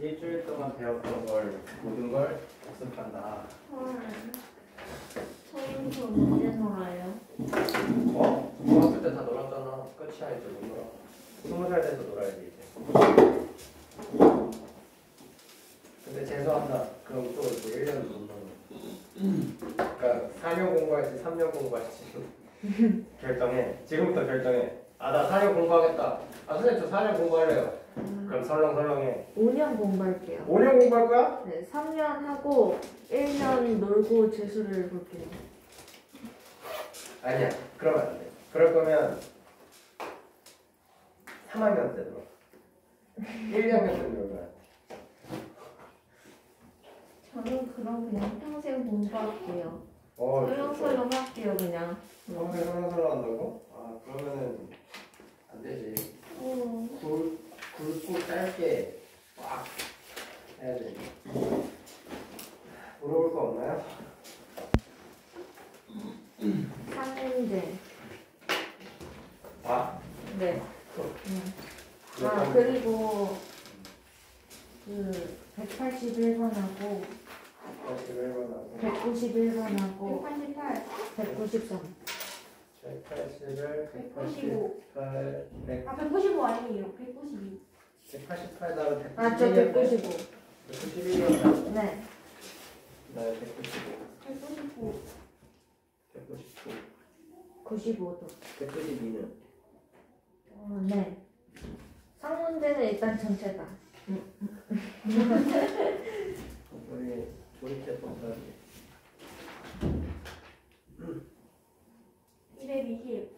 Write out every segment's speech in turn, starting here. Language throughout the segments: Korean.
일주일 동안 배웠던 걸 모든 걸 복습한다. 헐. 선생님도 언제 놀아요? 중학교 때 다 놀았잖아. 끝이야 이제 못 놀아. 20살 돼서 놀아야지 이제. 근데 재수한다. 그럼 또 1년 못 놀아. 그러니까 4년 공부할지 3년 공부할지 결정해. 지금부터 결정해. 나 4년 공부하겠다. 선생님 저 4년 공부할래요. 그럼 설렁설렁해. 5년 공부할게요. 5년 공부할 거야? 네, 3년 하고 1년 놀고 재수를 볼게요. 아니야. 그러면 안 돼. 그럴 거면 3학년 때 놀아. 1학년 때 놀아. 저는 그럼 그냥 평생 공부할게요. 좋죠. 설렁설렁 할게요 그냥. 평생 설렁설렁 한다고? 그러면은 안 되지. 굵고 짧게 꽉 해야 돼. 물어볼 거 없나요? 3년제. 네. 그리고 그 181번하고 191번하고 188, 193. 181, 195. 188, 195 아니에요. 192. 188 다음 저 195. 191이었나? 네. 나 195. 199. 199. 95도. 192는? 네. 상문제는 일단 전체다. 우리 조립제법 써야지. 220.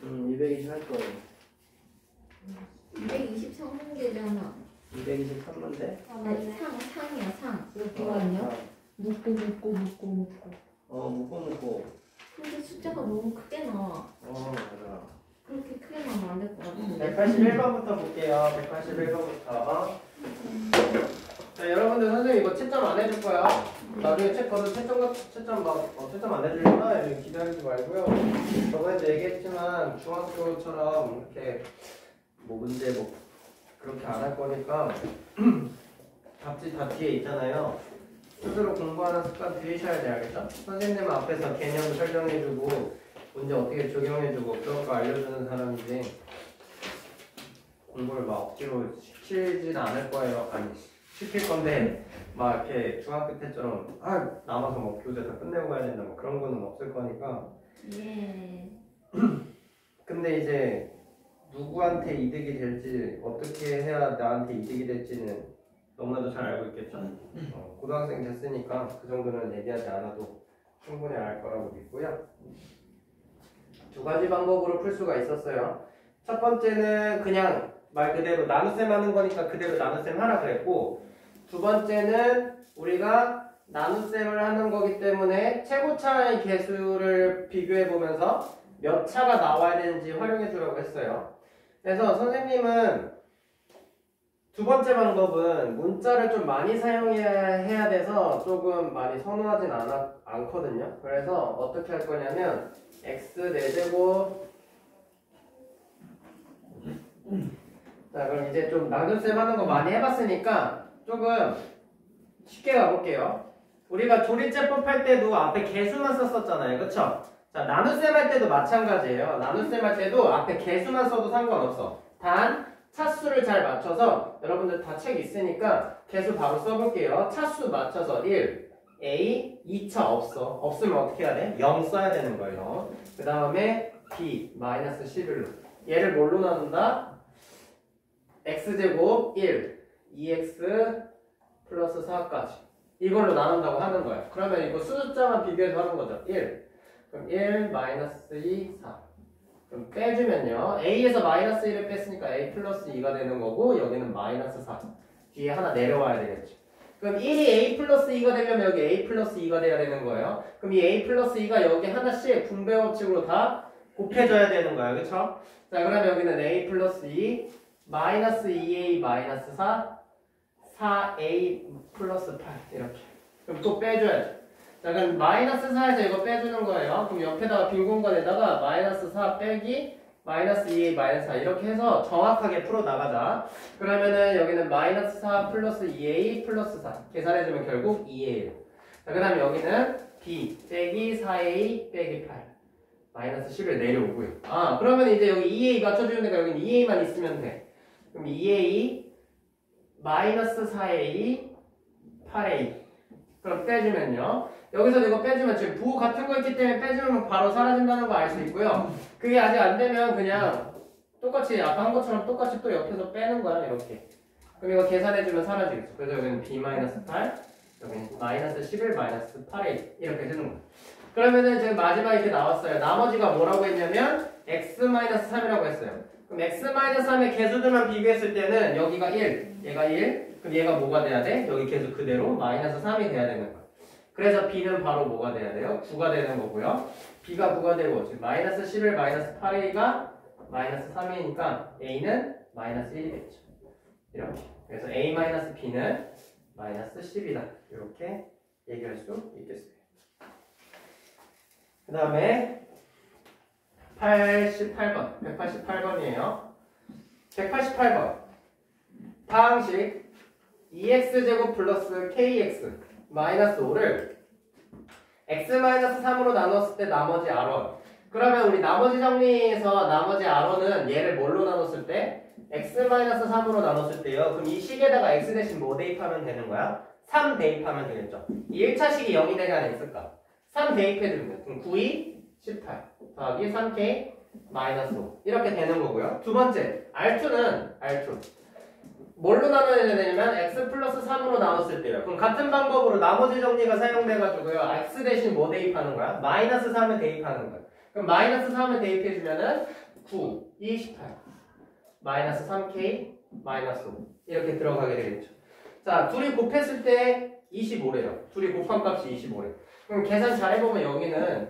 220 할 거예요. 223문제잖아. 223문제? 아니, 상이야, 상. 여기거든요. 묶고. 묶고. 근데 숫자가 너무 크게 나와. 맞아. 그렇게 크게 나오면 안 될 것 같은데. 181번부터 볼게요. 181번부터. 자, 여러분들 선생님 이거 채점 안 해줄 거야. 나중에 채점 안 해주려나? 이렇게 기다리지 말고요. 저번에도 얘기했지만 중학교처럼 이렇게 문제 그렇게 안 할 거니까 답지 다 뒤에 있잖아요. 스스로 공부하는 습관 들이셔야 돼. 알겠죠? 선생님 앞에서 개념 설명해주고 문제 어떻게 적용해주고 그런 거 알려주는 사람이지 공부를 막 억지로 시키진 않을 거예요. 아니 시킬 건데 막 이렇게 중학교 때처럼 남아서 뭐 교재 다 끝내고 가야 된다 뭐 그런 거는 없을 거니까. 예. 근데 이제 누구한테 이득이 될지 어떻게 해야 나한테 이득이 될지는 너무나도 잘 알고 있겠죠. 고등학생 됐으니까 그 정도는 얘기하지 않아도 충분히 알 거라고 믿고요. 두 가지 방법으로 풀 수가 있었어요. 첫 번째는 그냥 말 그대로 나눗셈 하는 거니까 그대로 나눗셈 하라 그랬고, 두 번째는 우리가 나눗셈을 하는 거기 때문에 최고차의 개수를 비교해 보면서 몇 차가 나와야 되는지 활용해 주라고 했어요. 그래서 선생님은 두 번째 방법은 문자를 좀 많이 사용해야 돼서 조금 많이 선호하진 않거든요. 그래서 어떻게 할 거냐면 x 4제곱. 자, 그럼 이제 좀 나눗셈 하는 거 많이 해봤으니까 조금 쉽게 가볼게요. 우리가 조립제법 할 때도 앞에 개수만 썼었잖아요. 그쵸? 자, 나눗셈 할 때도 마찬가지예요. 나눗셈 할 때도 앞에 개수만 써도 상관없어. 단 차수를 잘 맞춰서 여러분들 다 책 있으니까 개수 바로 써볼게요. 차수 맞춰서 1, A, 2차 없으면 어떻게 해야 돼? 0 써야 되는 거예요. 그 다음에 B, 마이너스 11로. 얘를 뭘로 나눈다? x제곱 1, 2x 플러스 4까지. 이걸로 나눈다고 하는 거예요. 그러면 이거 숫자만 비교해서 하는 거죠. 1. 그럼 1, 마이너스 2, 4. 그럼 빼주면요. A에서 마이너스 1을 뺐으니까 A 플러스 2가 되는 거고, 여기는 마이너스 4. 뒤에 하나 내려와야 되겠죠. 그럼 1이 A 플러스 2가 되려면 여기 A 플러스 2가 돼야 되는 거예요. 그럼 이 A 플러스 2가 여기 하나씩 분배 법칙으로 다 곱해줘야 되는 거예요. 그쵸? 자, 그럼 여기는 A 플러스 2, 마이너스 2A 마이너스 4, 4A 플러스 8. 이렇게. 그럼 또 빼줘야죠. 자, 그럼 마이너스 4에서 이거 빼주는 거예요. 그럼 옆에다가 빈 공간에다가 마이너스 4 빼기 마이너스 2a 마이너스 4 이렇게 해서 정확하게 풀어나가자. 그러면은 여기는 마이너스 4 플러스 2a 플러스 4 계산해주면 결국 2a예요. 자, 그 다음에 여기는 b 빼기 4a 빼기 8 마이너스 10을 내려오고요. 아, 그러면 이제 여기 2a 맞춰주면 되니까 여기는 2a만 있으면 돼. 그럼 2a 마이너스 4a 8a 그럼 빼주면요. 여기서 이거 빼주면 지금 부호 같은 거 있기 때문에 빼주면 바로 사라진다는 거 알 수 있고요. 그게 아직 안 되면 그냥 똑같이 아까 한 것처럼 똑같이 또 옆에서 빼는 거야. 이렇게. 그럼 이거 계산해주면 사라지겠죠. 그래서 여기는 b-8 여기는 마이너스 11 마이너스 8a 이렇게 되는 거예요. 그러면은 지금 마지막에 이렇게 나왔어요. 나머지가 뭐라고 했냐면 x-3이라고 했어요. 그럼 x-3의 개수들만 비교했을 때는 여기가 1, 얘가 1, 그럼 얘가 뭐가 돼야 돼? 여기 계수 그대로 마이너스 3이 돼야 되는 거예요. 그래서 b는 바로 뭐가 돼야 돼요? 9가 되는 거고요. b가 9가 되고 지금 마이너스 11 마이너스 8a가 마이너스 3이니까 a는 마이너스 1이 되죠. 이렇게. 그래서 a 마이너스 b는 마이너스 10이다. 이렇게 얘기할 수 있겠어요. 그 다음에 88번, 188번이에요. 188번. 다항식 2x제곱 플러스 kx 마이너스 5를 x-3으로 나눴을 때 나머지 r1. 그러면 우리 나머지 정리에서 나머지 r1은 얘를 뭘로 나눴을 때? x-3으로 나눴을 때요. 그럼 이 식에다가 x 대신 뭐 대입하면 되는 거야? 3 대입하면 되겠죠. 이 1차 식이 0이 되면 x값. 3 대입해주면 그럼 9, 2, 18 더하기 3k 마이너스 5 이렇게 되는 거고요. 두 번째 R2는 R2 뭘로 나눠야 되냐면 x 플러스 3으로 나눴을 때요. 그럼 같은 방법으로 나머지 정리가 사용돼가지고요. x 대신 뭐 대입하는 거야? 마이너스 3을 대입하는 거야. 그럼 마이너스 3을 대입해주면은 9, 2, 18 마이너스 3k 마이너스 5 이렇게 들어가게 되겠죠. 자, 둘이 곱했을 때 25래요. 둘이 곱한 값이 25래. 그럼 계산 잘 해보면 여기는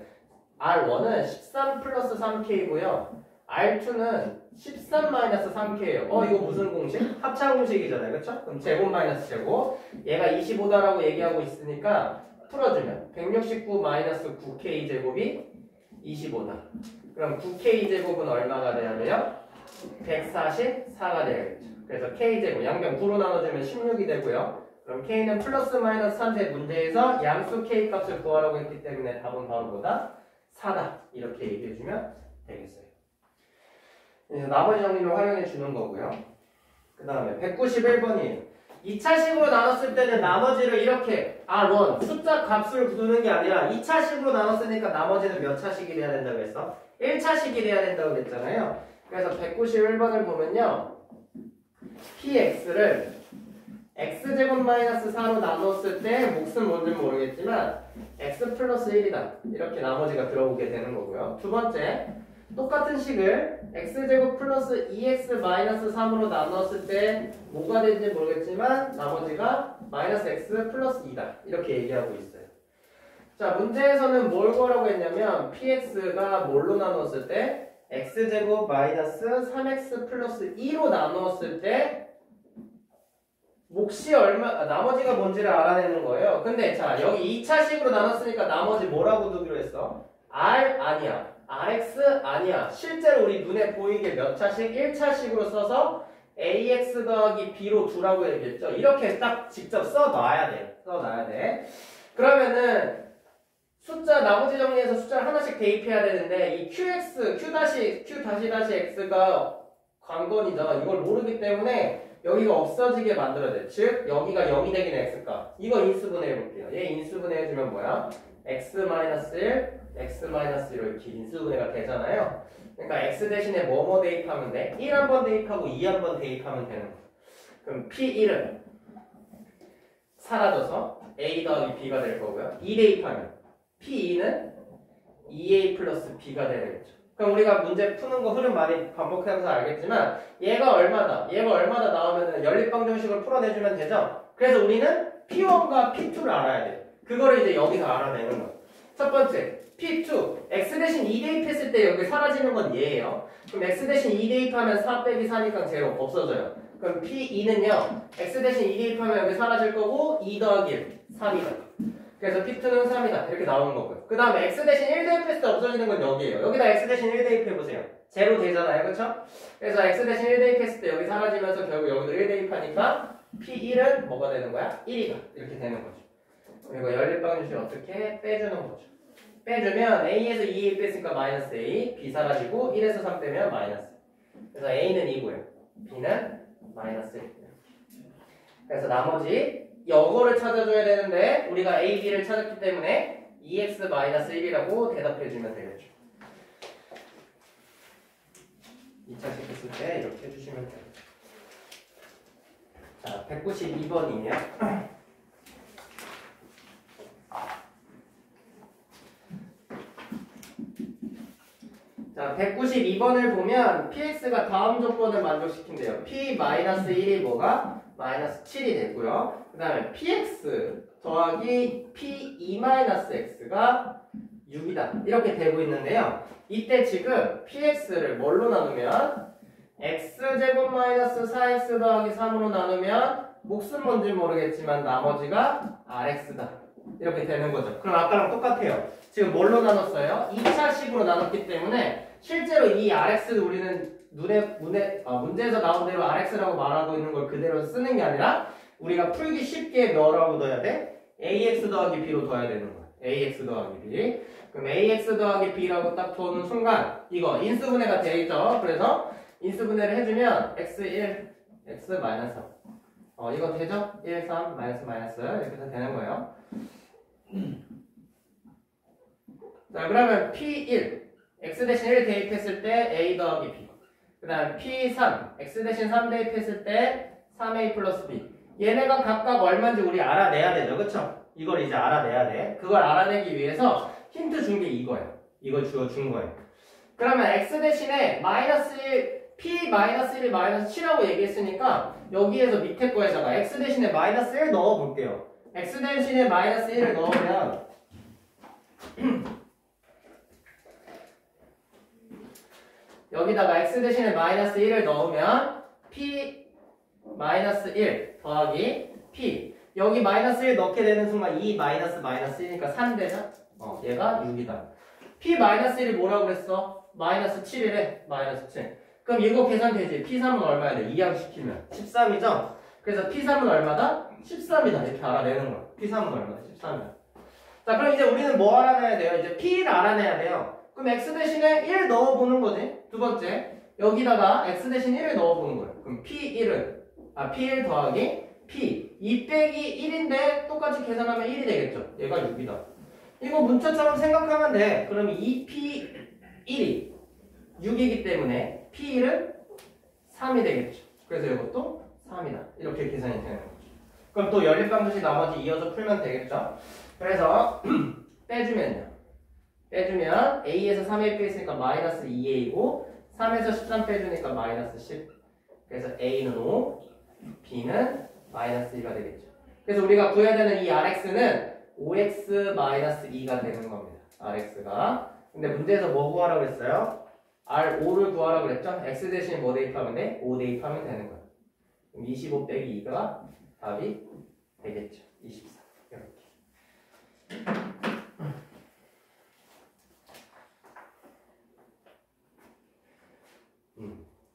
R1은 13 플러스 3K고요. R2는 13 마이너스 3K예요. 이거 무슨 공식? 합차 공식이잖아요. 그쵸? 그럼 제곱 마이너스 제곱. 얘가 25다라고 얘기하고 있으니까 풀어주면 169 마이너스 9K 제곱이 25다. 그럼 9K 제곱은 얼마가 돼야 돼요? 144가 되겠죠. 그래서 K 제곱 양변 9로 나눠주면 16이 되고요. 그럼 K는 플러스 마이너스 3세 문제에서 양수 K 값을 구하라고 했기 때문에 답은 바로 뭐다? 4다. 이렇게 얘기해주면 되겠어요. 그래서 나머지 정리를 활용해 주는 거고요. 그 다음에 191번이에요. 2차식으로 나눴을 때는 나머지를 이렇게 R1 숫자 값을 두는 게 아니라 2차식으로 나눴으니까 나머지는 몇 차식이 돼야 된다고 했어? 1차식이 돼야 된다고 그랬잖아요. 그래서 191번을 보면요. px를 x제곱 마이너스 4로 나눴을 때 몫은 뭔지 모르겠지만 x 플러스 1이다. 이렇게 나머지가 들어오게 되는 거고요. 두 번째, 똑같은 식을 x제곱 플러스 2x 마이너스 3으로 나눴을 때 뭐가 되는지 모르겠지만 나머지가 마이너스 x 플러스 2다. 이렇게 얘기하고 있어요. 자, 문제에서는 뭘 구하라고 했냐면 px가 뭘로 나눴을 때 x제곱 마이너스 3x 플러스 2로 나누었을 때 몫이 나머지가 뭔지를 알아내는 거예요. 근데 자, 여기 2차식으로 나눴으니까 나머지 뭐라고 두기로 했어? R 아니야. RX 아니야. 실제로 우리 눈에 보이게 몇 차식? 1차식으로 써서 AX 더하기 B로 두라고 얘기했죠. 이렇게 딱 직접 써놔야 돼. 써놔야 돼. 그러면은 나머지 정리해서 숫자를 하나씩 대입해야 되는데 이 QX, Q-X가 관건이죠. 이걸 모르기 때문에 여기가 없어지게 만들어야 돼. 즉 여기가 0이 되긴 X값. 이거 인수분해 해볼게요. 얘 인수분해 해주면 뭐야? X-1, X-1 이렇게 인수분해가 되잖아요. 그러니까 X 대신에 뭐뭐 대입하면 돼? 1 한번 대입하고 2 한번 대입하면 되는 거야. 그럼 P1은 사라져서 A 더하기 B가 될 거고요. 2 대입하면 P2는 2A 플러스 B가 되겠죠. 그럼 우리가 문제 푸는 거 흐름 많이 반복하면서 알겠지만 얘가 얼마다 나오면은 연립방정식을 풀어내주면 되죠. 그래서 우리는 P1과 P2를 알아야 돼요. 그거를 이제 여기서 알아내는 거예요. 첫 번째 P2 X 대신 2 대입했을 때 여기 사라지는 건 얘예요. 그럼 X 대신 2 대입하면 4 빼기 4니까 제로 없어져요. 그럼 P2는요 X 대신 2 대입하면 여기 사라질 거고 2 더하기 1 3이다. 그래서 P2는 3이다. 이렇게 나오는 거고요. 그 다음에 X 대신 1 대입했을 때 없어지는 건 여기예요. 여기다 X 대신 1 대입해보세요. 제로 되잖아요. 그쵸? 그래서 X 대신 1 대입했을 때 여기 사라지면서 결국 여기도 1 대입하니까 P1은 뭐가 되는 거야? 1이다. 이렇게 되는 거죠. 그리고 연립방정식 어떻게 빼주는 거죠. 빼주면 A에서 2 뺐으니까 마이너스 A, B 사라지고 1에서 3 빼면 마이너스. 그래서 A는 2고요. B는 마이너스 1. 그래서 나머지 이거를 찾아줘야 되는데 우리가 A, B를 찾았기 때문에 2x-1이라고 대답해주면 되겠죠. 2차식 했을 때 이렇게 해주시면 돼요. 자, 192번이에요. 자, 192번을 보면 PX가 다음 조건을 만족시킨대요. P-1이 뭐가? 마이너스 7이 됐고요. 그 다음에 PX 더하기 P2-X가 6이다. 이렇게 되고 있는데요. 이때 지금 PX를 뭘로 나누면 X제곱 마이너스 4X 더하기 3으로 나누면 몫은 뭔지 모르겠지만 나머지가 RX다. 이렇게 되는 거죠. 그럼 아까랑 똑같아요. 지금 뭘로 나눴어요? 2차식으로 나눴기 때문에 실제로 이 RX를 우리는 문제에서 나온 대로 RX라고 말하고 있는 걸 그대로 쓰는 게 아니라 우리가 풀기 쉽게 뭐라고 넣어야 돼? AX 더하기 B로 둬야 되는 거야. AX 더하기 B. 그럼 AX 더하기 B라고 딱 두는 순간 이거 인수분해가 되죠. 그래서 인수분해를 해주면 X1, X 마이너스 3. 이거 되죠? 1, 3, 마이너스 이렇게 해서 되는 거예요. 자, 그러면 P1 X 대신 1 대입했을 때 A 더하기 B. 그 다음 P3 X 대신 3 대입했을 때 3A 플러스 B. 얘네가 각각 얼마인지 우리 알아내야 되죠. 그쵸? 이걸 이제 알아내야 돼. 그걸 알아내기 위해서 힌트 준 게 이거예요. 이걸 준 거예요. 그러면 X 대신에 마이너스 1, P-1이 마이너스 7이라고 얘기했으니까 여기에서 밑에 거에다가 X 대신에 마이너스 1 넣어볼게요. X 대신에 마이너스 1을 넣으면 여기다가 X 대신에 마이너스 1을 넣으면 P 마이너스 1 더하기 P 여기 마이너스 1 넣게 되는 순간 2 마이너스 1이니까 3 되죠? 얘가 6이다. P 마이너스 1이 뭐라고 그랬어? 마이너스 7이래. 마이너스 7. 그럼 이거 계산되지? P3은 얼마야 돼? 2양 시키면 13이죠? 그래서 P3은 얼마다? 13이다. 이렇게 알아내는 거야. P3은 얼마다? 13이다. 자, 그럼 이제 우리는 뭐 알아내야 돼요? 이제 P를 알아내야 돼요. 그럼 X 대신에 1 넣어보는 거지. 두 번째. 여기다가 X 대신 1을 넣어보는 거예요. 그럼 P1 더하기 P. 2 빼기 1인데 똑같이 계산하면 1이 되겠죠. 얘가 6이다. 이거 문자처럼 생각하면 돼. 그럼 2P1이 6이기 때문에 P1은 3이 되겠죠. 그래서 이것도 3이다. 이렇게 계산이 되는 거죠. 그럼 또 연립방정식 나머지 이어서 풀면 되겠죠. 그래서 빼주면 A에서 3A 빼있으니까 마이너스 2A고 3에서 13 빼주니까 마이너스 10. 그래서 A는 5, B는 마이너스 2가 되겠죠. 그래서 우리가 구해야 되는 이 RX는 5x-2가 되는 겁니다. RX가. 근데 문제에서 뭐 구하라고 했어요? R5를 구하라고 그랬죠? X 대신 뭐 대입하면 돼? 5 대입하면 되는 거예요. 그럼 25 빼기 2가 답이 되겠죠. 24. 이렇게.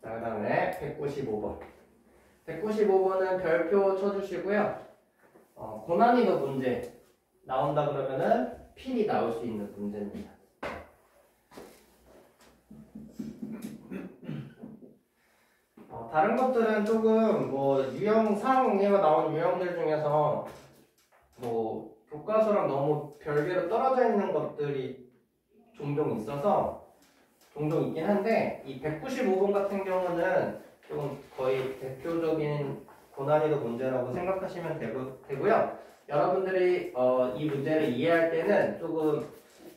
자, 그 다음에 195번. 195번은 별표 쳐주시고요. 고난이도 문제 나온다 그러면은 필이 나올 수 있는 문제입니다. 다른 것들은 조금 뭐 상에 나온 유형들 중에서 뭐 교과서랑 너무 별개로 떨어져 있는 것들이 종종 있긴 한데 이 195번 같은 경우는 좀 거의 대표적인 고난이도 문제라고 생각하시면 되고요. 여러분들이 이 문제를 이해할 때는 조금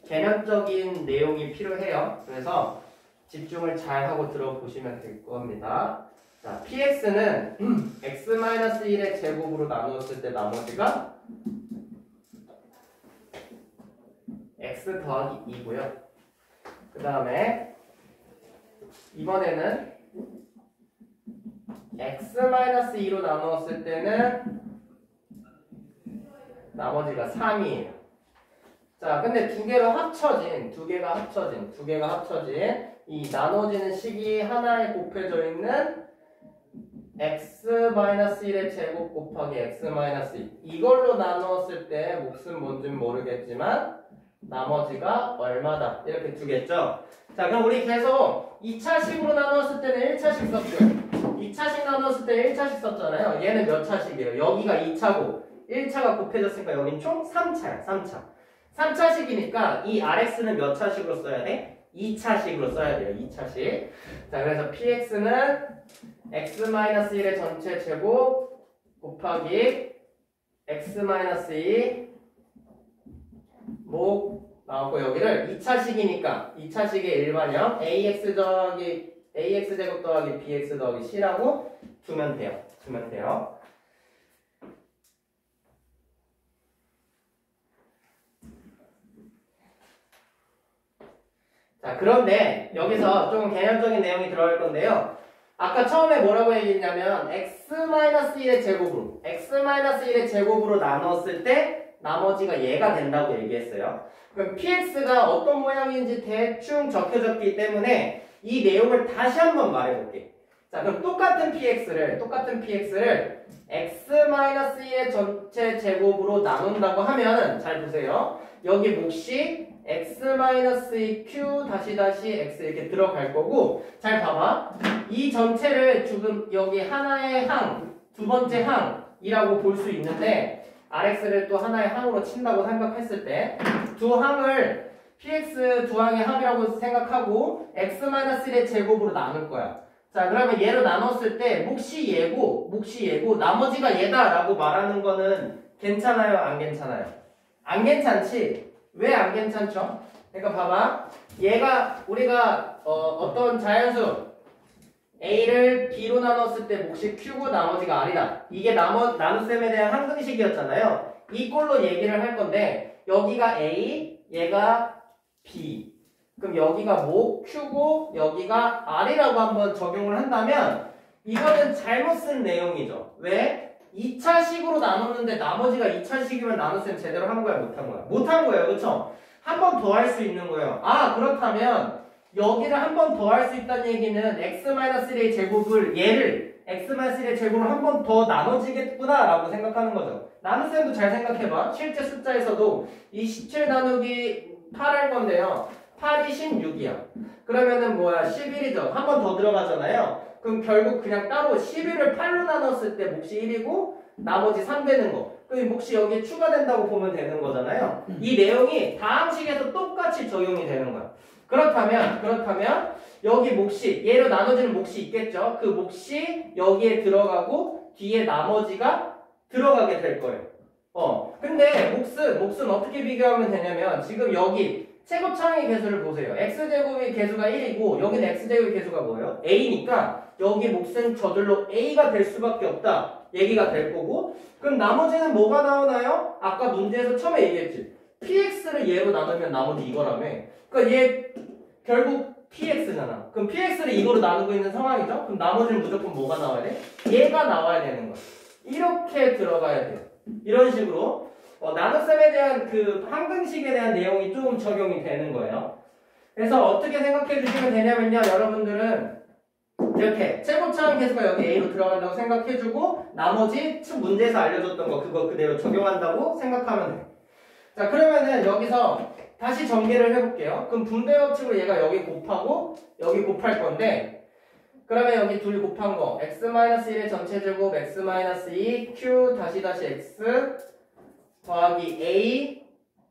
개념적인 내용이 필요해요. 그래서 집중을 잘 하고 들어보시면 될 겁니다. 자, PX는 x-1의 제곱으로 나누었을 때 나머지가 x 더하기 2고요. 그 다음에 이번에는 x-2로 나누었을 때는 나머지가 3이에요. 자, 근데 두 개가 합쳐진 이 나눠지는 식이 하나에 곱해져 있는 x-1의 제곱 곱하기 x-2 이걸로 나누었을 때 몫은 뭔지는 모르겠지만 나머지가 얼마다 이렇게 두겠죠. 자, 그럼 우리 계속 2차식으로 나누었을 때는 1차식 썼고요. 2차식 나누었을 때 1차식 썼잖아요. 얘는 몇 차식이에요? 여기가 2차고 1차가 곱해졌으니까 여긴 총 3차야. 3차식이니까 이 RX는 몇 차식으로 써야 돼? 2차식으로 써야 돼요. 2차식. 자, 그래서 PX는 x-1의 전체 제곱 곱하기 x-2 목 나오고 여기를 2차식이니까 2차식의 일반형 ax 제곱 더하기 bx 더하기 c라고 두면 돼요. 자, 그런데 여기서 좀 개념적인 내용이 들어갈 건데요. 아까 처음에 뭐라고 얘기했냐면 x-1의 제곱으로 나눴을 때 나머지가 얘가 된다고 얘기했어요. 그럼 px가 어떤 모양인지 대충 적혀졌기 때문에 이 내용을 다시 한번 말해볼게. 자, 그럼 똑같은 px를 x-1의 전체 제곱으로 나눈다고 하면 잘 보세요. 여기 몫이 x-2q x 이렇게 들어갈 거고 잘 봐봐. 이 전체를 지금 여기 하나의 항, 두 번째 항이라고 볼 수 있는데 rx를 또 하나의 항으로 친다고 생각했을 때 두 항을 px 두 항의 합이라고 생각하고 x-1의 제곱으로 나눌 거야. 자, 그러면 얘로 나눴을 때 몫이 얘고 나머지가 얘다라고 말하는 거는 괜찮아요? 안 괜찮아요? 안 괜찮지? 왜 안 괜찮죠? 그러니까 봐봐. 얘가 우리가 어떤 자연수 A를 B로 나눴을 때 몫이 Q고 나머지가 R이다. 이게 나눗셈에 대한 항등식이었잖아요. 이 꼴로 얘기를 할 건데 여기가 A, 얘가 B. 그럼 여기가 목 Q고 여기가 R이라고 한번 적용을 한다면 이거는 잘못 쓴 내용이죠. 왜? 2차식으로 나눴는데 나머지가 2차식이면 나눗셈 제대로 한 거야? 못 한 거야? 못 한 거예요. 그쵸? 한 번 더 할 수 있는 거예요. 아, 그렇다면 여기를 한 번 더 할 수 있다는 얘기는 x-1의 제곱을 얘를 x-1의 제곱으로 한 번 더 나눠지겠구나 라고 생각하는 거죠. 나눗셈도 잘 생각해봐. 실제 숫자에서도 이 17 나누기 8 할 건데요. 8이 16이야. 그러면은 뭐야? 11이죠. 한 번 더 들어가잖아요. 그럼 결국 그냥 따로 11을 8로 나눴을 때 몫이 1이고 나머지 3 되는 거. 그럼 몫이 여기에 추가된다고 보면 되는 거잖아요. 이 내용이 다항식에서 똑같이 적용이 되는 거야. 그렇다면 여기 몫이 얘로 나눠지는 몫이 있겠죠. 그 몫이 여기에 들어가고 뒤에 나머지가 들어가게 될 거예요. 근데 몫은 어떻게 비교하면 되냐면 지금 여기 최고차항의 개수를 보세요. x제곱의 개수가 1이고 여기는 x제곱의 개수가 뭐예요? a니까 여기 몫은 저절로 a가 될 수밖에 없다. 얘기가 될 거고 그럼 나머지는 뭐가 나오나요? 아까 문제에서 처음에 얘기했지. px를 얘로 나누면 나머지 이거라며. 그러니까 얘 결국 px잖아. 그럼 px를 이거로 나누고 있는 상황이죠? 그럼 나머지는 무조건 뭐가 나와야 돼? 얘가 나와야 되는 거야. 이렇게 들어가야 돼요. 이런 식으로 나눗셈에 대한 그 항등식에 대한 내용이 좀 적용이 되는 거예요. 그래서 어떻게 생각해 주시면 되냐면요. 여러분들은 이렇게 최고차항 개수가 여기 A로 들어간다고 생각해주고 나머지 문제에서 알려줬던 거 그거 그대로 적용한다고 생각하면 돼요. 자, 그러면은 여기서 다시 전개를 해볼게요. 그럼 분배 법칙으로 얘가 여기 곱하고 여기 곱할 건데 그러면 여기 둘 곱한 거 x-1의 전체 제곱 x-2 q x 더하기 a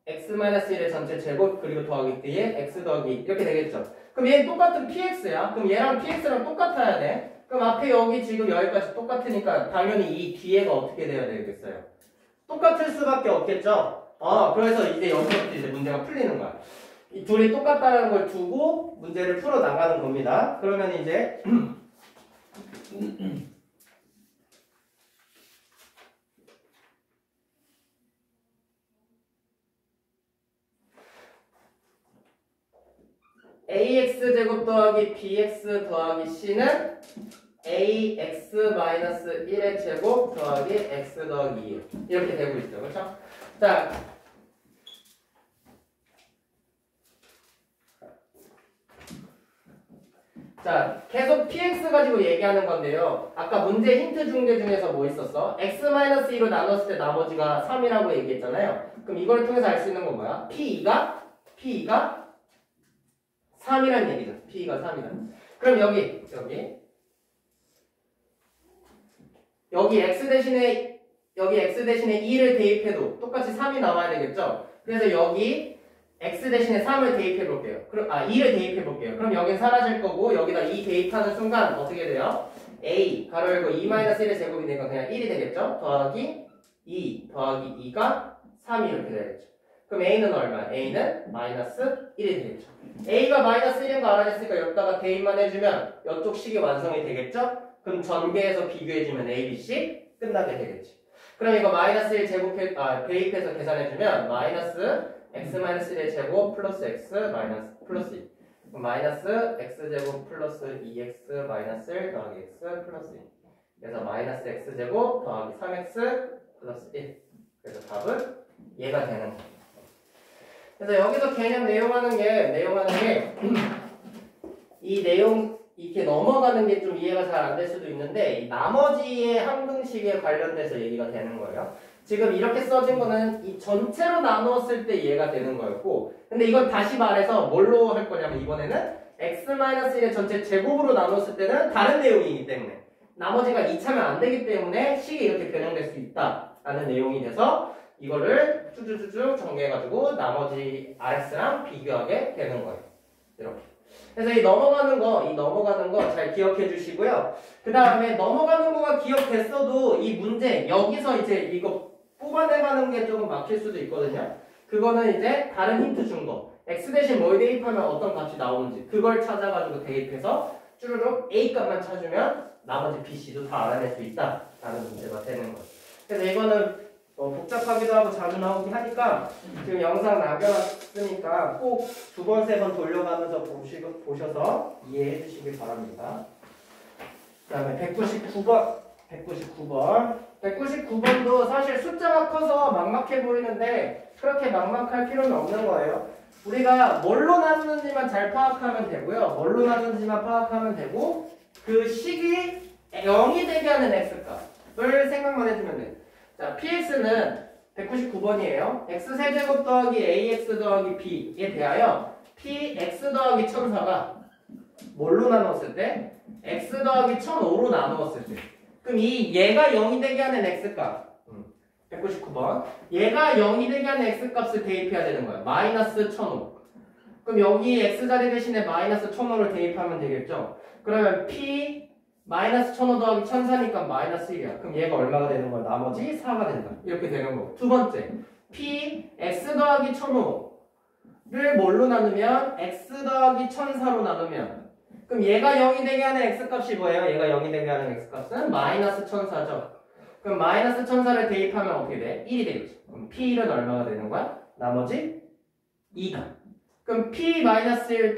x-1의 전체 제곱 그리고 더하기 뒤에 x 더하기 이렇게 되겠죠. 그럼 얘는 똑같은 px야. 그럼 얘랑 px랑 똑같아야 돼. 그럼 앞에 여기 지금 여기까지 똑같으니까 당연히 이 뒤에가 어떻게 돼야 되겠어요? 똑같을 수밖에 없겠죠. 그래서 이제 여기서부터 이제 문제가 풀리는 거야. 이 둘이 똑같다는 걸 두고 문제를 풀어 나가는 겁니다. 그러면 이제 ax 제곱 더하기 bx 더하기 c는 ax-1의 제곱 더하기 x 더하기 2 이렇게 되고 있죠. 그렇죠? 자, 자, 계속 px 가지고 얘기하는 건데요. 아까 문제 힌트 중계 중에서 뭐 있었어? x-2로 나눴을 때 나머지가 3이라고 얘기했잖아요. 그럼 이걸 통해서 알 수 있는 건 뭐야? p2가 3이란 얘기죠. p2가 3이다. 그럼 여기 x 대신에 2를 대입해도 똑같이 3이 나와야 되겠죠? 그래서 여기 x 대신에 3을 대입해 볼게요. 2를 대입해 볼게요. 그럼 여긴 사라질 거고 여기다 2 대입하는 순간 어떻게 돼요? a 가로 열고 2-1의 제곱이 되니까 그냥 1이 되겠죠? 더하기 2 더하기 2가 3이 이렇게 되겠죠. 그럼 a는 얼마야? a는 마이너스 1이 되겠죠. a가 마이너스 1인 거 알아냈으니까 여기다가 대입만 해주면 이쪽 식이 완성이 되겠죠? 그럼 전개해서 비교해주면 a, b, c 끝나게 되겠지. 그럼 이거 마이너스 1 대입해서 계산해주면 마이너스 x-1의 제곱 플러스 x 마이너스 플러스 2. 그럼 마이너스 x제곱 플러스 2x 마이너스 1 더하기 x 플러스 2. 그래서 마이너스 x제곱 더하기 3x 플러스 1. 그래서 답은 얘가 되는 거예요. 그래서 여기서 개념 내용하는 게 이 내용 이렇게 넘어가는 게 좀 이해가 잘 안 될 수도 있는데 이 나머지의 항등식에 관련돼서 얘기가 되는 거예요. 지금 이렇게 써진 거는 이 전체로 나누었을 때 이해가 되는 거였고 근데 이건 다시 말해서 뭘로 할 거냐면 이번에는 x-1의 전체 제곱으로 나눴을 때는 다른 내용이기 때문에 나머지가 이차면 안 되기 때문에 식이 이렇게 변형될 수 있다라는 내용이 돼서 이거를 쭉쭉쭉 정리해가지고 나머지 RX랑 비교하게 되는 거예요. 이렇게. 그래서 이 넘어가는 거 잘 기억해 주시고요. 그 다음에 넘어가는 거가 기억됐어도 이 문제 여기서 이제 이거 뽑아내가는 게 조금 막힐 수도 있거든요. 그거는 이제 다른 힌트 준 거. x 대신 뭘 대입하면 어떤 값이 나오는지 그걸 찾아가지고 대입해서 쭈르륵 a 값만 찾으면 나머지 b, c도 다 알아낼 수 있다라는 문제가 되는 거예요. 그래서 이거는 복잡하기도 하고 자주 나오긴 하니까 지금 영상 남겨놨으니까 꼭 2번, 3번 돌려가면서 보셔서 이해해 주시길 바랍니다. 그 다음에 199번도 사실 숫자가 커서 막막해 보이는데 그렇게 막막할 필요는 없는 거예요. 우리가 뭘로 나누는지만 잘 파악하면 되고요. 뭘로 나누는지만 파악하면 되고 그 식이 0이 되게 하는 x값을 생각만 해주면 돼요. 자, px는 199번이에요. x 세제곱 더하기 ax 더하기 b에 대하여 px 더하기 1004가 뭘로 나누었을 때? x 더하기 1005로 나누었을 때. 그럼 얘가 0이 되게 하는 x값 199번 얘가 0이 되게 하는 x값을 대입해야 되는 거예요. 마이너스 1005. 그럼 여기 x자리 대신에 마이너스 1005를 대입하면 되겠죠? 그러면 p 마이너스 1005 더하기 1004니까 마이너스 1이야. 그럼 얘가 얼마가 되는 거야? 나머지 4가 된다. 이렇게 되는 거고. 두 번째, p x 더하기 1005를 뭘로 나누면 x 더하기 1004로 나누면 그럼 얘가 0이 되게 하는 x값이 뭐예요? 얘가 0이 되게 하는 x값은 마이너스 1004죠. 그럼 마이너스 1004를 대입하면 어떻게 돼? 1이 되겠죠. 그럼 p1은 얼마가 되는 거야? 나머지 2다. 그럼 p-1,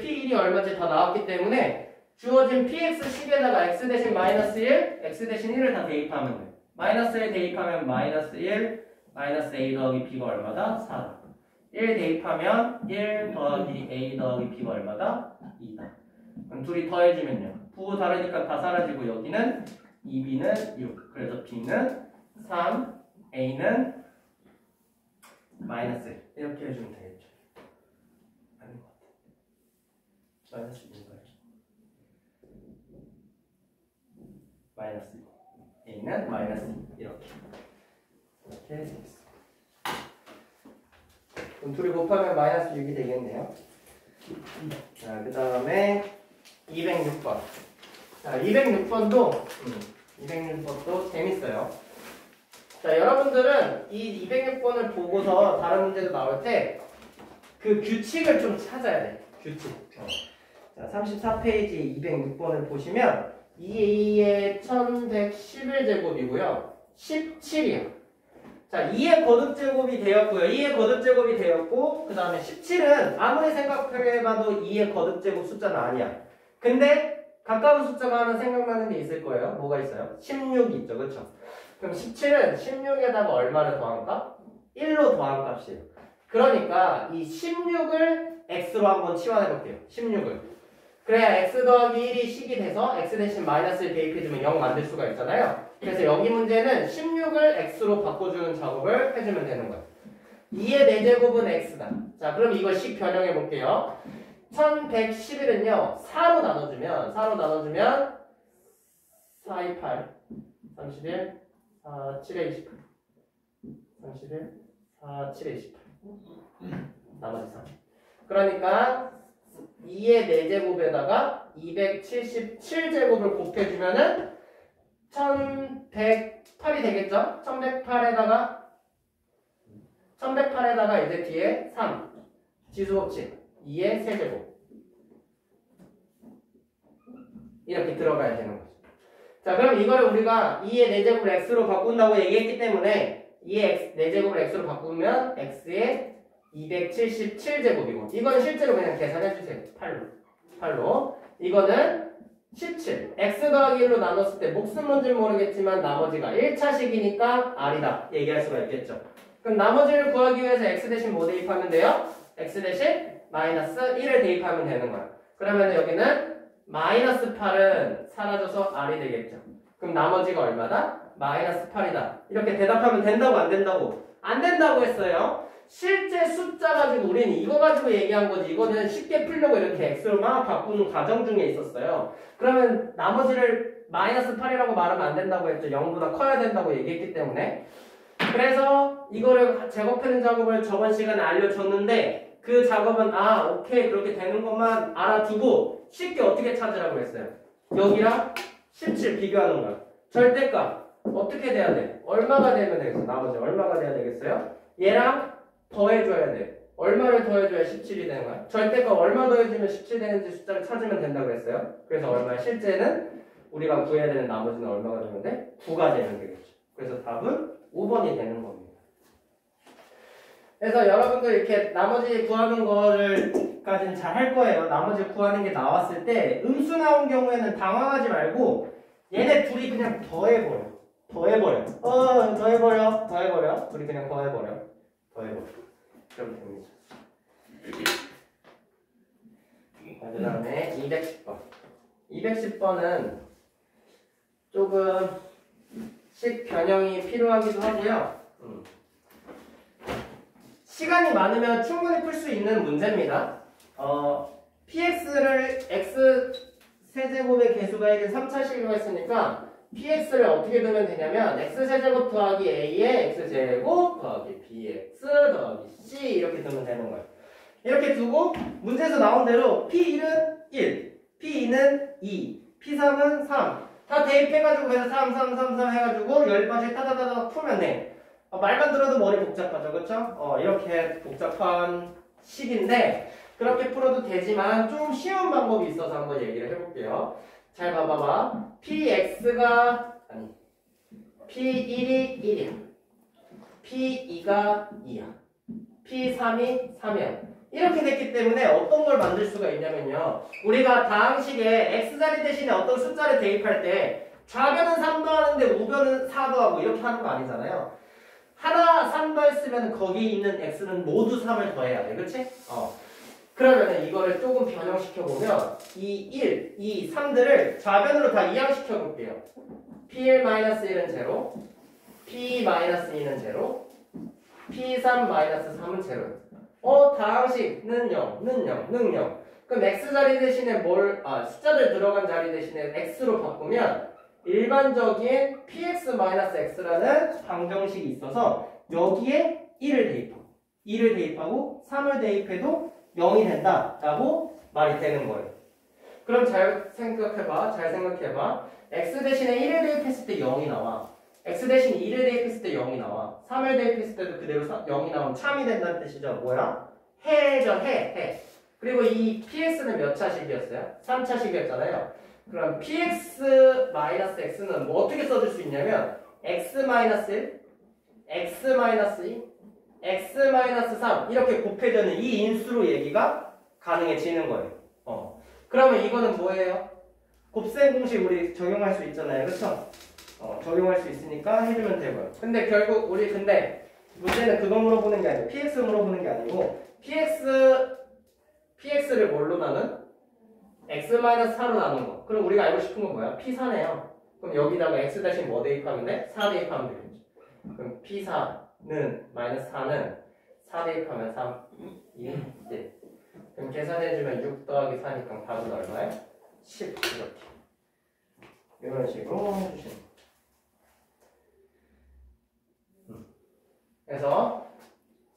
p1이 얼마인지 다 나왔기 때문에 주어진 px식에다가 x 대신 마이너스 1, x 대신 1을 다 대입하면 돼. 마이너스 1 대입하면 마이너스 1, 마이너스 a 더하기 b가 얼마다? 4다. 1 대입하면 1 더하기 a 더하기 b가 얼마다? 2다. 그럼 둘이 더해주면요. 부호 다르니까 다 사라지고 여기는 2b는 6. 그래서 b는 3, a는 마이너스 1. 이렇게 해주면 되겠죠. 아닌 것 같아. 마이너스 1인가요? 마이너스 2. a는 마이너스 2. 이렇게 되겠습니다. 그럼 둘이 곱하면 마이너스 6이 되겠네요. 자, 그 다음에 206번. 자, 206번도 재밌어요. 자, 여러분들은 이 206번을 보고서 다른 문제도 나올 때 그 규칙을 좀 찾아야 돼. 규칙. 자, 34페이지 206번을 보시면 2의 1111제곱이고요. 17이요. 자, 2의 거듭제곱이 되었고요. 2의 거듭제곱이 되었고 그 다음에 17은 아무리 생각해봐도 2의 거듭제곱 숫자는 아니야. 근데 가까운 숫자가 하나 생각나는 게 있을 거예요. 뭐가 있어요? 16이 있죠. 그렇죠? 그럼 17은 16에다가 얼마를 더한 값? 1로 더한 값이에요. 그러니까 이 16을 x로 한번 치환해 볼게요. 16을. 그래야 x 더하기 1이 식이 돼서 x 대신 마이너스 1 대입해주면 0 만들 수가 있잖아요. 그래서 여기 문제는 16을 x로 바꿔주는 작업을 해주면 되는 거예요. 2의 4제곱은 x다. 자, 그럼 이거 식 변형해 볼게요. 1111은요 4로 나눠주면 4, 2, 8 31 4, 7에 28 31 4, 7에 28 나머지 3. 그러니까 2의 4제곱에다가 277제곱을 곱해주면은 1108이 되겠죠? 1108에다가 이제 뒤에 3 지수법칙 2의 세제곱 이렇게 들어가야 되는 거죠. 자, 그럼 이거를 우리가 2의 4제곱을 x로 바꾼다고 얘기했기 때문에 2의 4제곱을 x로 바꾸면 x의 277제곱이고 이건 실제로 그냥 계산해주세요. 8로 이거는 17 x 더하기 1로 나눴을 때 목숨 뭔지 모르겠지만 나머지가 1차식이니까 r이다 얘기할 수가 있겠죠. 그럼 나머지를 구하기 위해서 x 대신 뭐 대입하면 돼요? x 대신 마이너스 1을 대입하면 되는 거야. 그러면 여기는 마이너스 8은 사라져서 r이 되겠죠. 그럼 나머지가 얼마다? 마이너스 8이다. 이렇게 대답하면 된다고 안 된다고? 안 된다고 했어요. 실제 숫자 가지고 우리는 이거 가지고 얘기한 거지. 이거는 쉽게 풀려고 이렇게 x로 막 바꾸는 과정 중에 있었어요. 그러면 나머지를 마이너스 8이라고 말하면 안 된다고 했죠. 0보다 커야 된다고 얘기했기 때문에. 그래서 이거를 제곱하는 작업을 저번 시간에 알려줬는데 그 작업은 오케이 그렇게 되는 것만 알아두고 쉽게 어떻게 찾으라고 했어요. 여기랑 17 비교하는 거야. 절대값 어떻게 돼야 돼? 얼마가 되면 되겠어? 나머지 얼마가 돼야 되겠어요? 얘랑 더해줘야 돼. 얼마를 더해줘야 17이 되는 거야? 절대값 얼마 더해주면 17 되는지 숫자를 찾으면 된다고 했어요. 그래서 얼마 실제는 우리가 구해야 되는 나머지는 얼마가 되면 돼? 9가 되면 되겠죠. 그래서 답은 5번이 되는 겁니다. 그래서 여러분들 이렇게 나머지 구하는 거를까지는 잘 할 거예요. 나머지 구하는 게 나왔을 때 음수 나온 경우에는 당황하지 말고 얘네 둘이 그냥 더해버려. 더해버려. 둘이 그냥 더해버려. 그러면 됩니다. 그 다음에 210번. 210번은 조금 식 변형이 필요하기도 하고요. 시간이 많으면 충분히 풀 수 있는 문제입니다. px를 x 세제곱의 개수가 1인 3차식으로 했으니까 px를 어떻게 두면 되냐면 x 세제곱 더하기 a의 x 제곱 더하기 bx 더하기 c 이렇게 두면 되는 거예요. 이렇게 두고 문제에서 나온 대로 p1은 1, p2는 2, p3은 3 다 대입해가지고 그래서 3 해가지고 10번씩 따다다닥 풀면 돼. 말만 들어도 머리 복잡하죠, 그쵸? 이렇게 복잡한 식인데 그렇게 풀어도 되지만 좀 쉬운 방법이 있어서 한번 얘기를 해볼게요. 잘 봐봐봐. P1이 1이야. P2가 2야. P3이 3이야. 이렇게 됐기 때문에 어떤 걸 만들 수가 있냐면요. 우리가 다항식에 x자리 대신에 어떤 숫자를 대입할 때 좌변은 3 더하는데 우변은 4 더하고 이렇게 하는 거 아니잖아요. 하나 3 더했으면 거기 있는 x는 모두 3을 더해야 돼. 그치? 그러면 이거를 조금 변형시켜보면 이 1, 이 3들을 좌변으로 다 이항시켜볼게요. P1-1은 제로, P-2는 제로, P3-3은 제로예요. 다항식는 0는 0. 그럼 x자리 대신에 숫자들 들어간 자리 대신에 x로 바꾸면 일반적인 px-x라는 방정식이 있어서 여기에 1을 대입하고 3을 대입해도 0이 된다라고 말이 되는 거예요. 그럼 잘 생각해봐. x 대신에 1을 대입했을 때 0이 나와. x 대신 2를 대입했을 때 0이 나와. 3을 대입했을 때도 그대로 0이 나오면 참이 된다는 뜻이죠. 뭐야? 해죠, 해. 그리고 이 px는 몇 차식이었어요? 3차식이었잖아요. 그럼 px-x는 뭐 어떻게 써줄 수 있냐면 x-1, x-2, x-3 이렇게 곱해지는 이 인수로 얘기가 가능해지는 거예요. 그러면 이거는 뭐예요? 곱셈 공식 우리 적용할 수 있잖아요. 그렇죠? 적용할 수 있으니까 해주면 되고요. 근데 결국 문제는 그거 물어보는 게 아니고 px 물어보는 게 아니고 px를 뭘로 나눈? x-4로 나눈 거. 그럼 우리가 알고 싶은 건 뭐야? P4네요. 그럼 여기다가 x 대신 뭐 대입하면 돼? 4 대입하면 되겠죠. 그럼 P4는 마이너스 4는 4 대입하면 3, 2, 1. 그럼 계산해주면 6 더하기 4니까 답은 얼마야? 10 이렇게. 이런 식으로 해주시면 돼요. 그래서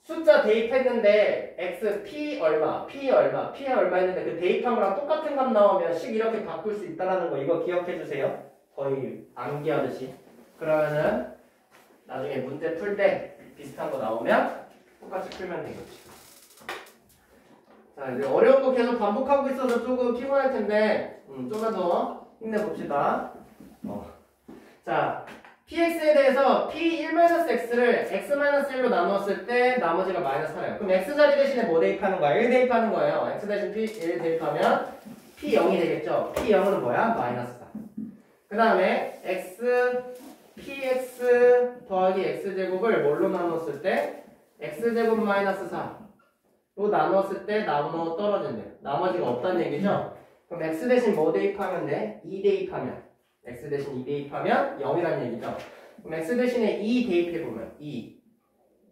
숫자 대입했는데 x p 얼마, p 얼마, p 얼마 했는데 그 대입한 거랑 똑같은 값 나오면 식 이렇게 바꿀 수 있다는 거 이거 기억해 주세요. 거의 암기하듯이. 그러면은 나중에 문제 풀 때 비슷한 거 나오면 똑같이 풀면 되겠지. 자, 이제 어려운 거 계속 반복하고 있어서 조금 피곤할 텐데 좀만 더 힘내봅시다. 자, px에 대해서 p1-x를 x-1로 나누었을 때 나머지가 마이너스 4예요. 그럼 x자리 대신에 뭐 대입하는 거야? 1 대입하는 거예요. x 대신 p1 대입하면 p0이 되겠죠? p0은 뭐야? 마이너스 4. 그 다음에 px 더하기 x제곱을 뭘로 나누었을 때? x제곱 마이너스 4로 나누었을 때 나누어 떨어진대요. 나머지가 없다는 얘기죠? 그럼 x 대신 뭐 대입하면 돼? 2 대입하면 x 대신 2 대입하면 0이라는 얘기죠. 그럼 x 대신에 2 대입해보면 2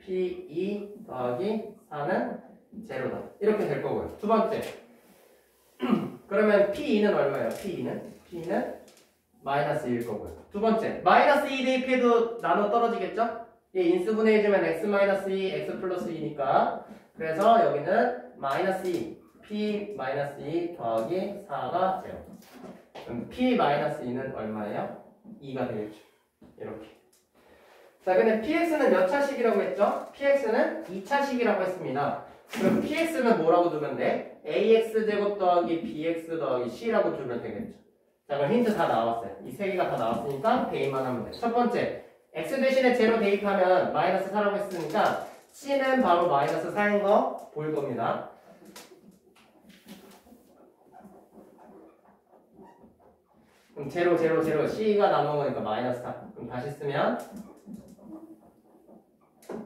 p2 더하기 4는 제로다. 이렇게 될 거고요. 두 번째 그러면 p2는 얼마예요? p2는 마이너스 1일 거고요. 두 번째 마이너스 2 대입해도 나눠 떨어지겠죠? 얘 인수분해 해주면 x 마이너스 2 x 플러스 2니까 그래서 여기는 마이너스 2 p 마이너스 2 더하기 4가 제로. 그럼 p-2는 얼마예요? 2가 되겠죠. 이렇게. 자, 근데 px는 몇 차식이라고 했죠? px는 2차식이라고 했습니다. 그럼 px는 뭐라고 두면 돼? ax제곱 더하기 bx 더하기 c라고 두면 되겠죠. 자, 그럼 힌트 다 나왔어요. 이 세 개가 다 나왔으니까 대입만 하면 돼. 첫 번째, x 대신에 제로 대입하면 마이너스 4라고 했으니까 c는 바로 마이너스 4인 거 보일 겁니다. 그럼 제로 c가 남은 거니까 마이너스 4. 그럼 다시 쓰면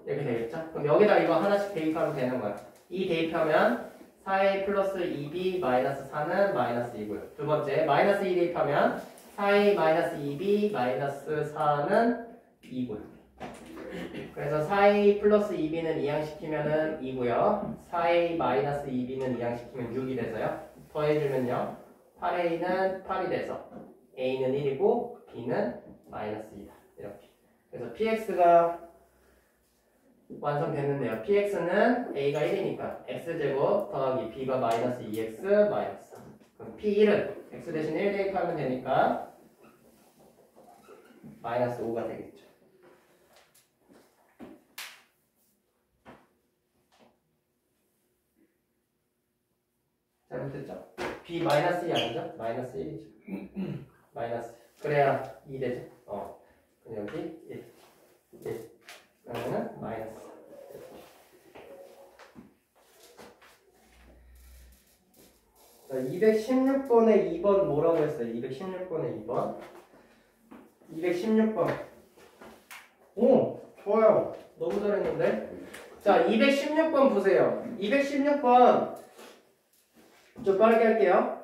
이렇게 되겠죠? 그럼 여기다 이거 하나씩 대입하면 되는 거야. 2 대입하면 4a 플러스 2b 마이너스 4는 마이너스 2고요. 두 번째 마이너스 2 대입하면 4a 마이너스 2b 마이너스 4는 2고요. 그래서 4a 플러스 2b는 이항시키면은 2고요. 4a 마이너스 2b는 이항시키면 6이 돼서요. 더해주면요. 8a는 8이 돼서 a는 1이고 b는 마이너스 2다. 이렇게. 그래서 px가 완성됐는데요. px는 a가 1이니까 x제곱 더하기 b가 마이너스 2x 마이너스 3. 그럼 p1은 x 대신 1 대입하면 되니까 마이너스 5가 되겠죠. 잘못했죠? b 마이너스 2 아니죠? 마이너스 1이죠. 마이너스. 그래야 2 되죠? 그럼 여기 1. 그러면은 마이너스. 자, 216번에 2번 뭐라고 했어요? 216번에 2번. 216번. 오, 좋아요. 너무 잘했는데? 자, 216번 보세요. 216번. 좀 빠르게 할게요.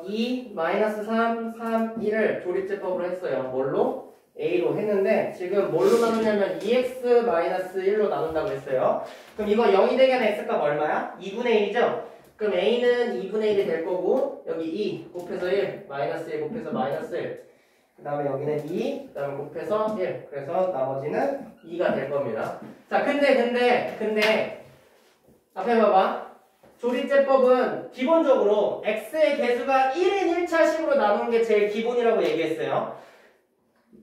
2, 마이너스 3, 3, 1을 조립제법으로 했어요. 뭘로? A로 했는데 지금 뭘로 나누냐면 2x 마이너스 1로 나눈다고 했어요. 그럼 이거 0이 되게 하는 x값 얼마야? 2분의 1이죠? 그럼 A는 2분의 1이 될 거고 여기 2 곱해서 1, 마이너스 1 곱해서 마이너스 1 그 다음에 여기는 2, 그 다음에 곱해서 1 그래서 나머지는 2가 될 겁니다. 자, 근데 앞에 봐봐. 조립제법은 기본적으로 x의 개수가 1인 1차식으로 나누는 게 제일 기본이라고 얘기했어요.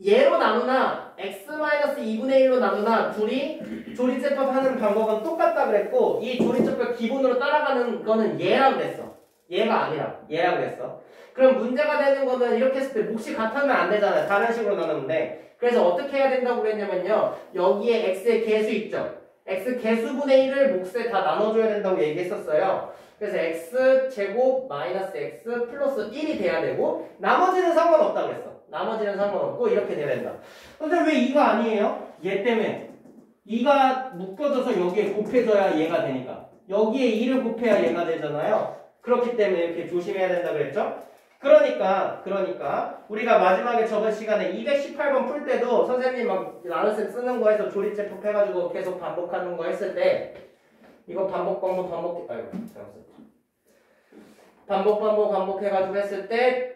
얘로 나누나 x-2분의 1로 나누나 둘이 조립제법 하는 방법은 똑같다 그랬고 이 조립제법 기본으로 따라가는 거는 얘라 그랬어. 얘가 아니라 얘라 그랬어. 그럼 문제가 되는 거는 이렇게 했을 때 몫이 같으면 안 되잖아요. 다른 식으로 나누면 돼. 그래서 어떻게 해야 된다고 그랬냐면요. 여기에 x의 개수 있죠. x 개수분의 1을 몫에 다 나눠줘야 된다고 얘기했었어요. 그래서 x제곱 마이너스 x 플러스 1이 돼야 되고 나머지는 상관없다고 그랬어. 나머지는 상관없고 이렇게 돼야 된다. 근데 왜 2가 아니에요? 얘 때문에 2가 묶어져서 여기에 곱해져야 얘가 되니까 여기에 2를 곱해야 얘가 되잖아요. 그렇기 때문에 이렇게 조심해야 된다 그랬죠? 그러니까 우리가 마지막에 저번 시간에 218번 풀 때도 선생님 막 나눗셈 쓰는 거 해서 조립제법 해가지고 계속 반복하는 거 했을 때 이거 반복 해가지고 했을 때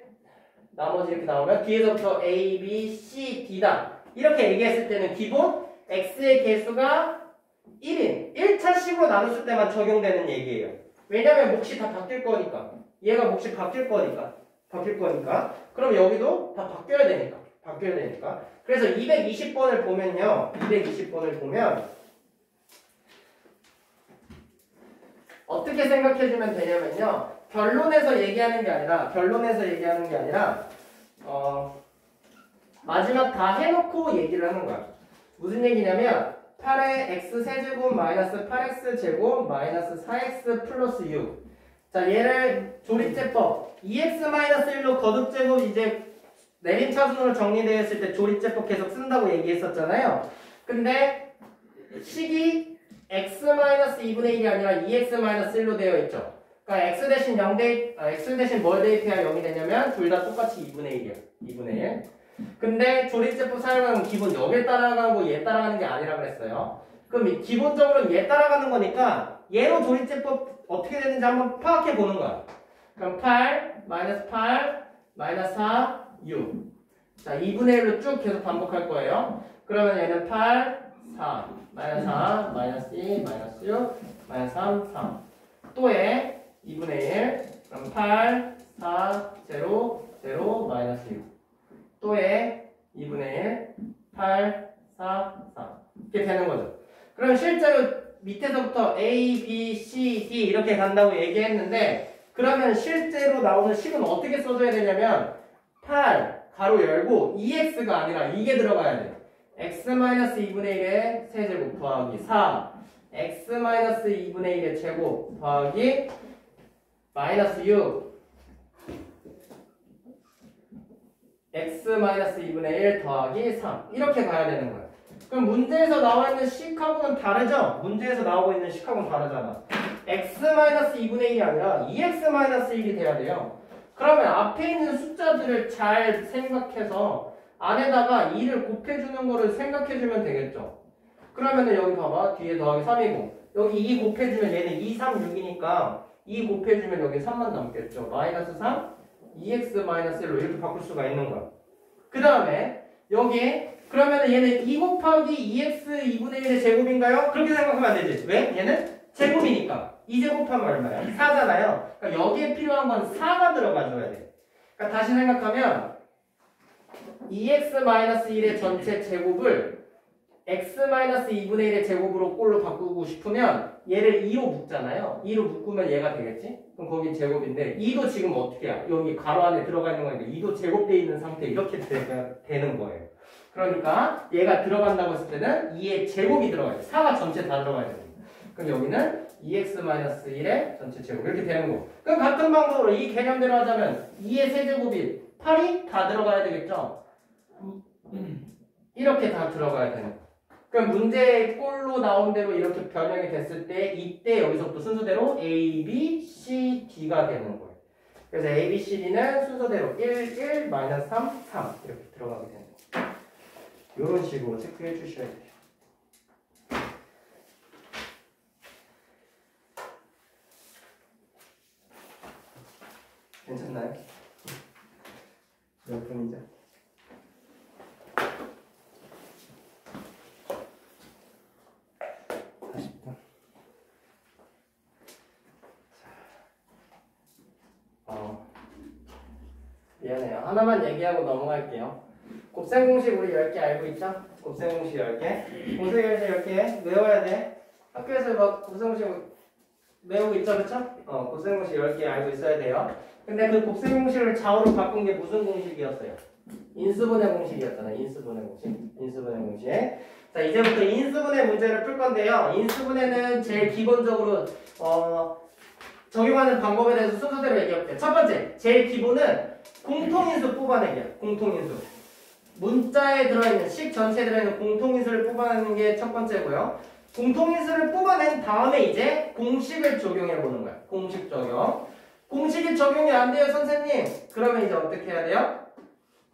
나머지 이렇게 나오면 뒤에서부터 A, B, C, D다 이렇게 얘기했을 때는 기본 X의 개수가 1인 1차식으로 나눴을 때만 적용되는 얘기예요. 왜냐면 몫이 다 바뀔 거니까 얘가 몫이 바뀔 거니까 그럼 여기도 다 바뀌어야 되니까 그래서 220번을 보면요 220번을 보면 어떻게 생각해주면 되냐면요 결론에서 얘기하는 게 아니라 마지막 다 해놓고 얘기를 하는 거야. 무슨 얘기냐면 8의 x세제곱 마이너스 8x제곱 마이너스 4x 플러스 6. 자, 얘를 조립제법 2x-1로 거듭제곱 이제 내림차순으로 정리되어 있을 때 조립제법 계속 쓴다고 얘기했었잖아요. 근데 식이 x-2분의 1이 아니라 2x-1로 되어 있죠. 그러니까 x 대신 0 x 대신 뭘 대입해야 0이 되냐면 둘 다 똑같이 2분의 1이야. 2분의 1. 근데 조립제법 사용하면 기본 여기에 따라가고 얘 따라가는 게 아니라 그랬어요. 그럼 기본적으로는 얘 따라가는 거니까 얘로 조립제법 어떻게 되는지 한번 파악해 보는 거야. 그럼 8, 마이너스 4, 6. 자, 2분의 1로 쭉 계속 반복할 거예요. 그러면 얘는 8, 4, 마이너스 4, 마이너스 2, 마이너스 6, 마이너스 3, 3. 또에 2분의 1, 그럼 8, 4, 0, 0, 마이너스 6. 또에 2분의 1, 8, 4, 4. 이렇게 되는 거죠. 그럼 실제로 밑에서부터 A, B, C, D 이렇게 간다고 얘기했는데 그러면 실제로 나오는 식은 어떻게 써줘야 되냐면 8, 가로 열고 2x가 아니라 이게 들어가야 돼. x-2분의 1의 세제곱 더하기 4 x-2분의 1의 제곱 더하기 마이너스 6 x-2분의 1 더하기 3 이렇게 가야 되는 거야. 그럼 문제에서 나와 있는 식하고는 다르죠? 문제에서 나오고 있는 식하고는 다르잖아. x-2분의 1이 아니라 2x-1이 돼야 돼요. 그러면 앞에 있는 숫자들을 잘 생각해서 안에다가 2를 곱해주는 거를 생각해주면 되겠죠. 그러면은 여기 봐봐. 뒤에 더하기 3이고 여기 2 곱해주면 얘는 2, 3, 6이니까 2 곱해주면 여기 3만 남겠죠. 마이너스 3, 2x-1로 이렇게 바꿀 수가 있는 거야. 그 다음에 여기 그러면 얘는 2 곱하기 2x 2분의 1의 제곱인가요? 그렇게 생각하면 안 되지. 왜? 얘는 제곱이니까 2제곱하면 얼마야? 4잖아요. 그러니까 여기에 필요한 건 4가 들어가줘야 돼. 그러니까 다시 생각하면 2x-1의 전체 제곱을 x-2분의 1의 제곱으로 꼴로 바꾸고 싶으면 얘를 2로 묶잖아요. 2로 묶으면 얘가 되겠지? 그럼 거긴 제곱인데 2도 지금 어떻게 해야? 여기 가로 안에 들어가 있는 거니까 2도 제곱되어 있는 상태 이렇게 되는 거예요. 그러니까 얘가 들어간다고 했을 때는 2의 제곱이 들어가야 돼. 4가 전체 다 들어가야 돼. 그럼 여기는 2x-1의 전체 제곱 이렇게 되는 거. 그럼 같은 방법으로 이 개념대로 하자면 2의 세제곱이 8이 다 들어가야 되겠죠? 이렇게 다 들어가야 되는 거. 그럼 문제의 꼴로 나온 대로 이렇게 변형이 됐을 때 이때 여기서부터 순서대로 A, B, C, D가 되는 거예요. 그래서 A, B, C, D는 순서대로 1, 1, 마이너스 3, 3 이렇게 들어가게 되는 거예요. 이런 식으로 체크해 주셔야 돼요. 괜찮나요? 몇 분이죠? 미안해요. 하나만 얘기하고 넘어갈게요. 곱셈 공식 우리 10개 알고 있죠? 곱셈 공식 10개. 공식 10개 외워야 돼. 학교에서 막 곱셈 공식 외우고 있죠? 그쵸? 곱셈 공식 10개 알고 있어야 돼요. 근데 그 곱셈 공식을 좌우로 바꾼 게 무슨 공식이었어요? 인수분해 공식이었잖아요. 인수분해 공식. 자, 이제부터 인수분해 문제를 풀 건데요. 인수분해는 제일 기본적으로 적용하는 방법에 대해서 순서대로 얘기할게요. 첫 번째, 제일 기본은 공통인수 뽑아내기야. 공통인수. 문자에 들어있는 식 전체에 들어있는 공통인수를 뽑아내는 게 첫 번째고요. 공통인수를 뽑아낸 다음에 이제 공식을 적용해 보는 거야. 공식 적용. 공식이 적용이 안 돼요, 선생님. 그러면 이제 어떻게 해야 돼요?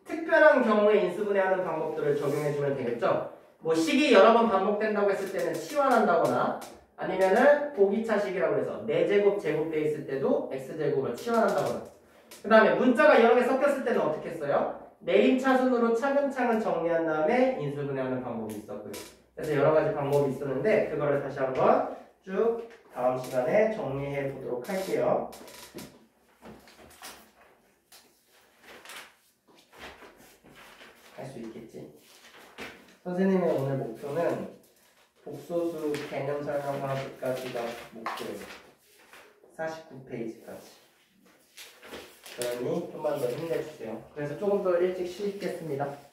특별한 경우에 인수분해하는 방법들을 적용해주면 되겠죠. 뭐 식이 여러 번 반복된다고 했을 때는 치환한다거나 아니면은 보기차식이라고 해서 4제곱 제곱돼 있을 때도 x제곱을 치환한다거나. 그 다음에 문자가 여러 개 섞였을 때는 어떻게 했어요? 내림차순으로 차근차근 정리한 다음에 인수분해하는 방법이 있었고요. 그래서 여러 가지 방법이 있었는데 그거를 다시 한번 쭉 다음 시간에 정리해 보도록 할게요. 할 수 있겠지? 선생님의 오늘 목표는 복소수 개념 설명하기까지가 목표예요. 49페이지까지. 그러니 좀만 더 힘내주세요. 그래서 조금 더 일찍 쉬겠습니다.